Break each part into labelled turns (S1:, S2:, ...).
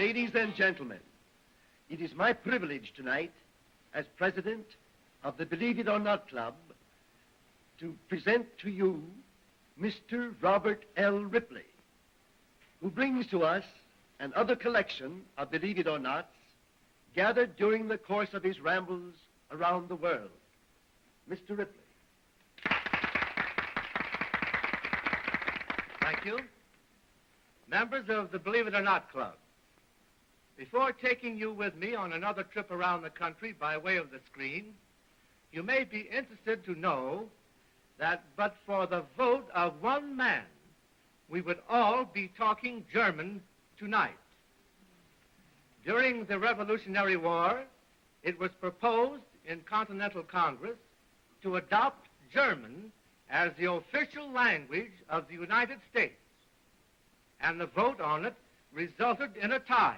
S1: Ladies and gentlemen, it is my privilege tonight, as president of the Believe It or Not Club, to present to you Mr. Robert L. Ripley, who brings to us another collection of Believe It or Nots gathered during the course of his rambles around the world. Mr. Ripley.
S2: Thank you. Members of the Believe It or Not Club, before taking you with me on another trip around the country by way of the screen, you may be interested to know that but for the vote of one man, we would all be talking German tonight. During the Revolutionary War, it was proposed in Continental Congress to adopt German as the official language of the United States. And the vote on it resulted in a tie.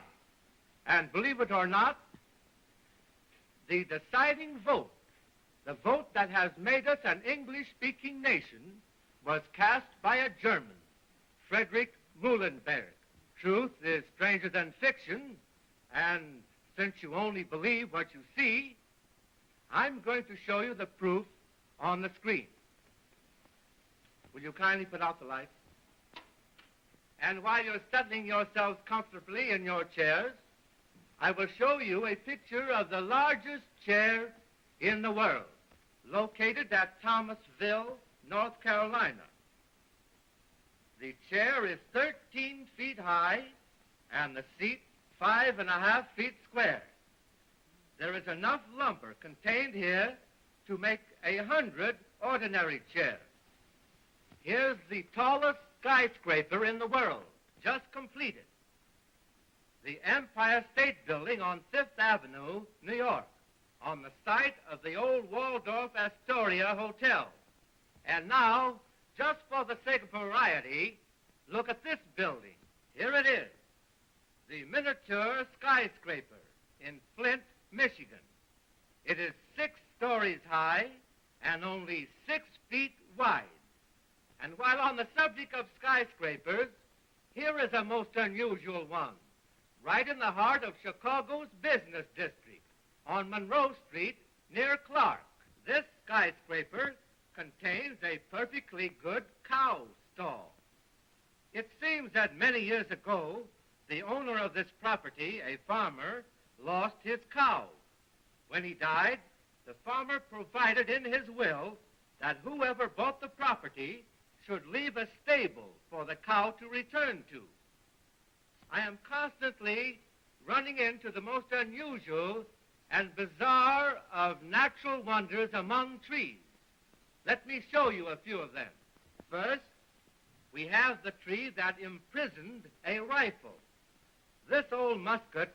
S2: And believe it or not, the deciding vote, the vote that has made us an English-speaking nation, was cast by a German, Friedrich Muhlenberg. Truth is stranger than fiction, and since you only believe what you see, I'm going to show you the proof on the screen. Will you kindly put out the light? And while you're settling yourselves comfortably in your chairs, I will show you a picture of the largest chair in the world, located at Thomasville, North Carolina. The chair is 13 feet high, and the seat 5.5 feet square. There is enough lumber contained here to make 100 ordinary chairs. Here's the tallest skyscraper in the world, just completed. The Empire State Building on 5th Avenue, New York, on the site of the old Waldorf Astoria Hotel. And now, just for the sake of variety, look at this building. Here it is, the miniature skyscraper in Flint, Michigan. It is 6 stories high and only 6 feet wide. And while on the subject of skyscrapers, here is a most unusual one, right in the heart of Chicago's business district, on Monroe Street near Clark. This skyscraper contains a perfectly good cow stall. It seems that many years ago, the owner of this property, a farmer, lost his cow. When he died, the farmer provided in his will that whoever bought the property should leave a stable for the cow to return to. I am constantly running into the most unusual and bizarre of natural wonders among trees. Let me show you a few of them. First, we have the tree that imprisoned a rifle. This old musket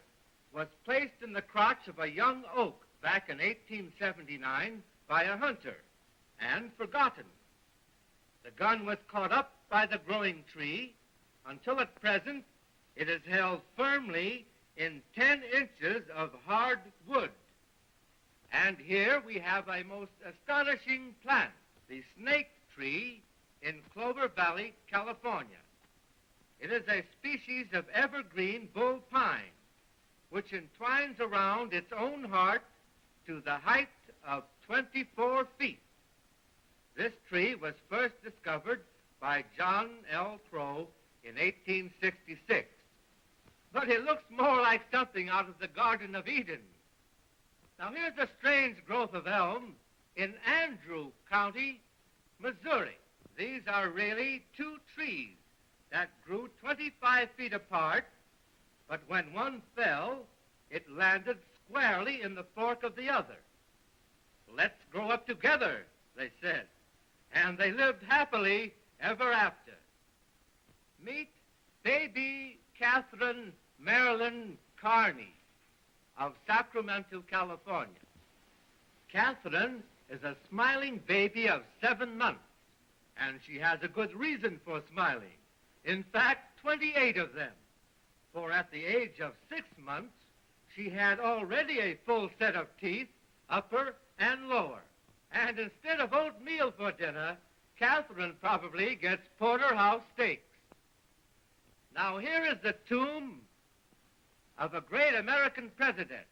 S2: was placed in the crotch of a young oak back in 1879 by a hunter and forgotten. The gun was caught up by the growing tree until at present it is held firmly in 10 inches of hard wood. And here we have a most astonishing plant, the snake tree in Clover Valley, California. It is a species of evergreen bull pine, which entwines around its own heart to the height of 24 feet. This tree was first discovered by John L. Crow in 1866. But it looks more like something out of the Garden of Eden. Now here's a strange growth of elm in Andrew County, Missouri. These are really 2 trees that grew 25 feet apart, but when one fell, it landed squarely in the fork of the other. Let's grow up together, they said, and they lived happily ever after. Meet baby Catherine Marilyn Carney of Sacramento, California. Catherine is a smiling baby of 7 months, and she has a good reason for smiling. In fact, 28 of them, for at the age of 6 months, she had already a full set of teeth, upper and lower. And instead of oatmeal for dinner, Catherine probably gets porterhouse steaks. Now here is the tomb of a great American president,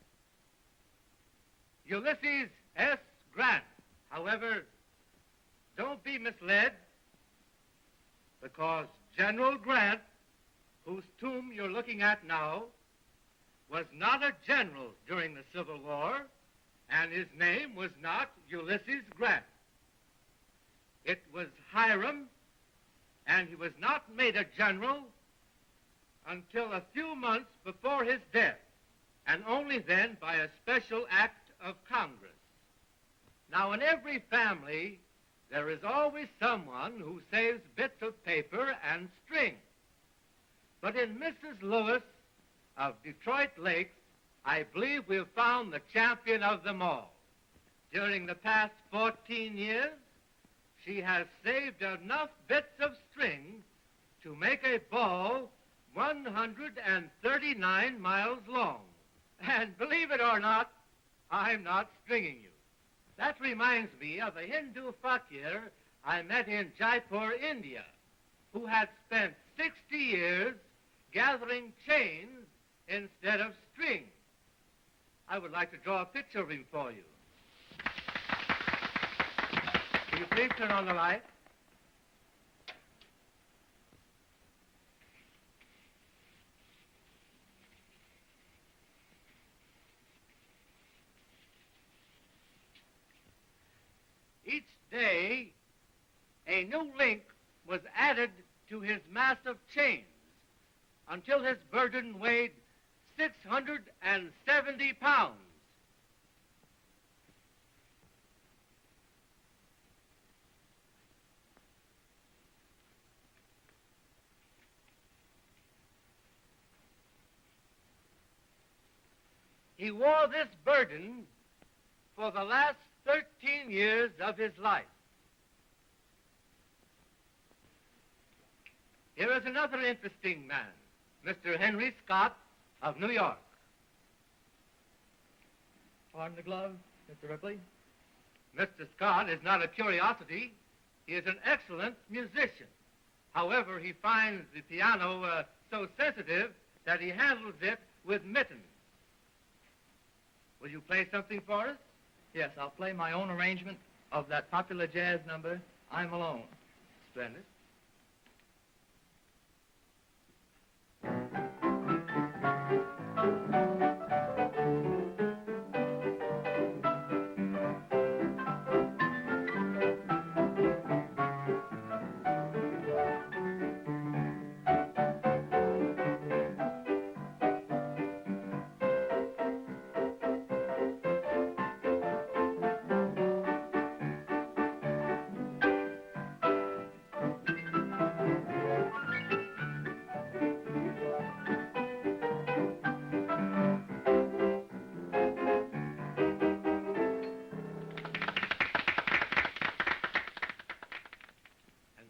S2: Ulysses S. Grant. However, don't be misled, because General Grant, whose tomb you're looking at now, was not a general during the Civil War, and his name was not Ulysses Grant. It was Hiram, and he was not made a general until a few months before his death, and only then by a special act of Congress. Now, in every family, there is always someone who saves bits of paper and string. But in Mrs. Lewis of Detroit Lakes, I believe we've found the champion of them all. During the past 14 years, she has saved enough bits of string to make a ball 139 miles long. And believe it or not, I'm not stringing you. That reminds me of a Hindu fakir I met in Jaipur, India, who had spent 60 years gathering chains instead of string. I would like to draw a picture of him for you. Will you please turn on the light? Each day, a new link was added to his massive chains until his burden weighed 670 pounds. He wore this burden for the last 13 years of his life. Here is another interesting man, Mr. Henry Scott of New York.
S3: Pardon the glove, Mr. Ripley.
S2: Mr. Scott is not a curiosity. He is an excellent musician. However, he finds the piano so sensitive that he handles it with mittens. Will you play something for us?
S3: Yes, I'll play my own arrangement of that popular jazz number, I'm Alone.
S2: Splendid.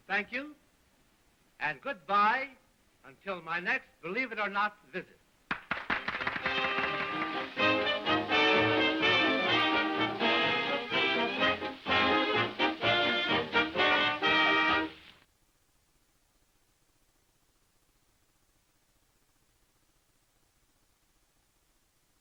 S2: Thank you, and goodbye until my next Believe It or Not visit.